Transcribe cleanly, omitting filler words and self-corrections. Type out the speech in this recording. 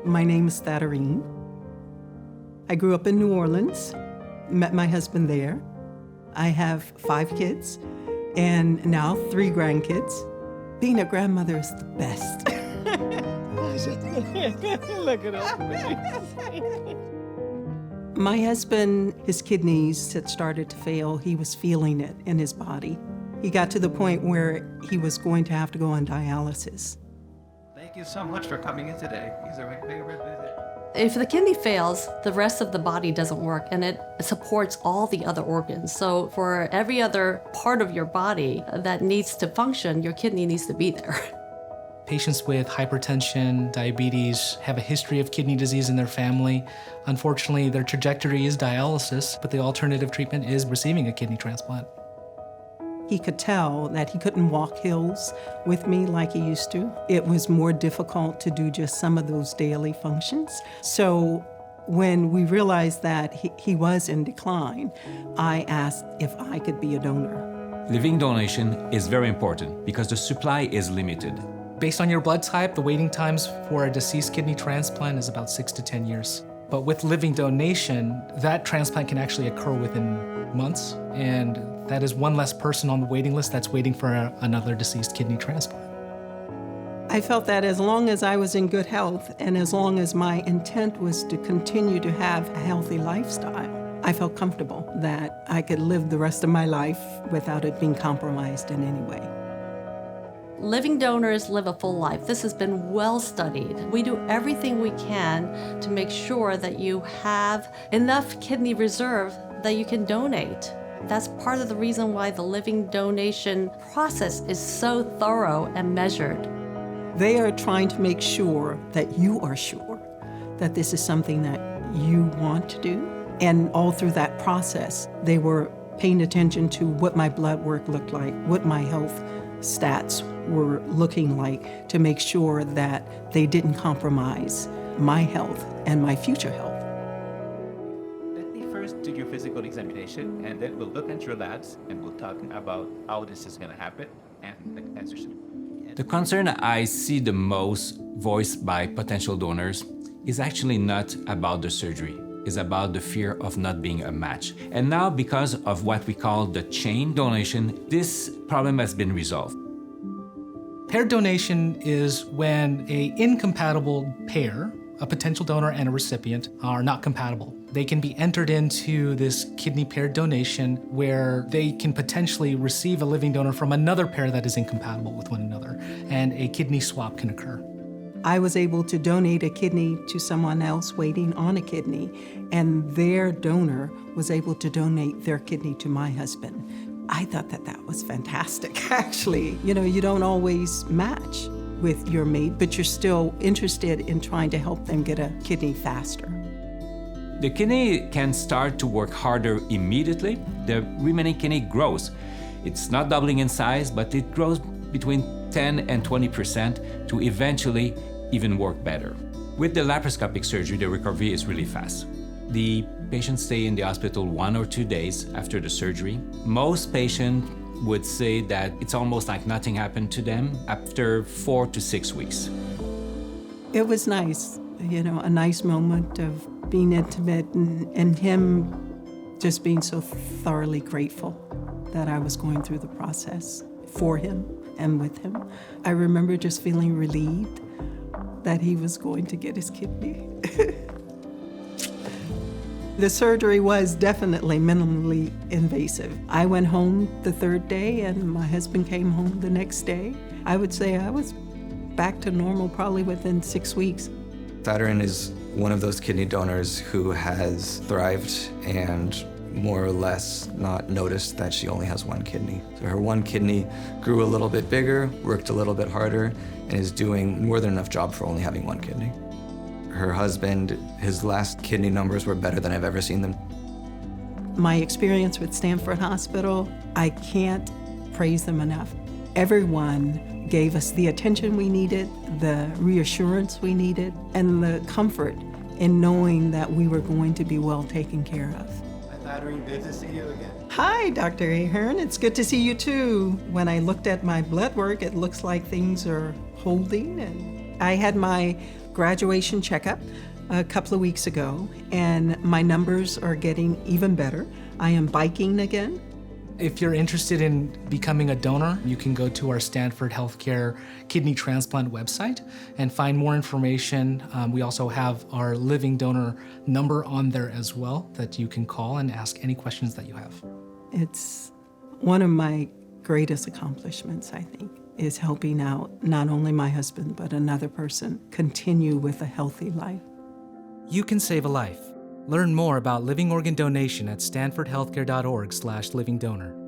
My name is Thaderine. I grew up in New Orleans, met my husband there. I have 5 kids and now 3 grandkids. Being a grandmother is the best. Look at us. My husband, his kidneys had started to fail. He was feeling it in his body. He got to the point where he was going to have to go on dialysis. Thank you so much for coming in today. These are my favorite visits. If the kidney fails, the rest of the body doesn't work, and it supports all the other organs. So for every other part of your body that needs to function, your kidney needs to be there. Patients with hypertension, diabetes, have a history of kidney disease in their family. Unfortunately, their trajectory is dialysis, but the alternative treatment is receiving a kidney transplant. He could tell that he couldn't walk hills with me like he used to. It was more difficult to do just some of those daily functions. So when we realized that he was in decline, I asked if I could be a donor. Living donation is very important because the supply is limited. Based on your blood type, the waiting times for a deceased kidney transplant is about 6 to 10 years. But with living donation, that transplant can actually occur within months, and that is one less person on the waiting list that's waiting for another deceased kidney transplant. I felt that as long as I was in good health and as long as my intent was to continue to have a healthy lifestyle, I felt comfortable that I could live the rest of my life without it being compromised in any way. Living donors live a full life. This has been well studied. We do everything we can to make sure that you have enough kidney reserve that you can donate. That's part of the reason why the living donation process is so thorough and measured. They are trying to make sure that you are sure that this is something that you want to do. And all through that process, they were paying attention to what my blood work looked like, what my health stats were looking like, to make sure that they didn't compromise my health and my future health. Let me first do your physical examination, and then we'll look at your labs, and we'll talk about how this is going to happen and the answers. The concern I see the most voiced by potential donors is actually not about the surgery. It's about the fear of not being a match. And now, because of what we call the chain donation, this problem has been resolved. Paired donation is when an incompatible pair, a potential donor and a recipient, are not compatible. They can be entered into this kidney paired donation where they can potentially receive a living donor from another pair that is incompatible with one another, and a kidney swap can occur. I was able to donate a kidney to someone else waiting on a kidney, and their donor was able to donate their kidney to my husband. I thought that that was fantastic, actually. You know, you don't always match with your mate, but you're still interested in trying to help them get a kidney faster. The kidney can start to work harder immediately. The remaining kidney grows. It's not doubling in size, but it grows between 10 and 20% to eventually even work better. With the laparoscopic surgery, the recovery is really fast. The patients stay in the hospital 1 or 2 days after the surgery. Most patients would say that it's almost like nothing happened to them after 4 to 6 weeks. It was nice, you know, a nice moment of being intimate and him just being so thoroughly grateful that I was going through the process for him and with him. I remember just feeling relieved that he was going to get his kidney. The surgery was definitely minimally invasive. I went home the 3rd day and my husband came home the next day. I would say I was back to normal probably within 6 weeks. Thaderine is one of those kidney donors who has thrived and more or less not noticed that she only has 1 kidney. So her 1 kidney grew a little bit bigger, worked a little bit harder, and is doing more than enough job for only having 1 kidney. Her husband, his last kidney numbers were better than I've ever seen them. My experience with Stanford Hospital, I can't praise them enough. Everyone gave us the attention we needed, the reassurance we needed, and the comfort in knowing that we were going to be well taken care of. Thaderine, good to see you again. Hi, Dr. Ahern. It's good to see you too. When I looked at my blood work, it looks like things are holding, and I had my graduation checkup a couple of weeks ago, and my numbers are getting even better. I am biking again. If you're interested in becoming a donor, you can go to our Stanford Healthcare kidney transplant website and find more information. We also have our living donor number on there as well that you can call and ask any questions that you have. It's one of my greatest accomplishments, I think, is helping out not only my husband, but another person continue with a healthy life. You can save a life. Learn more about living organ donation at stanfordhealthcare.org/livingdonor.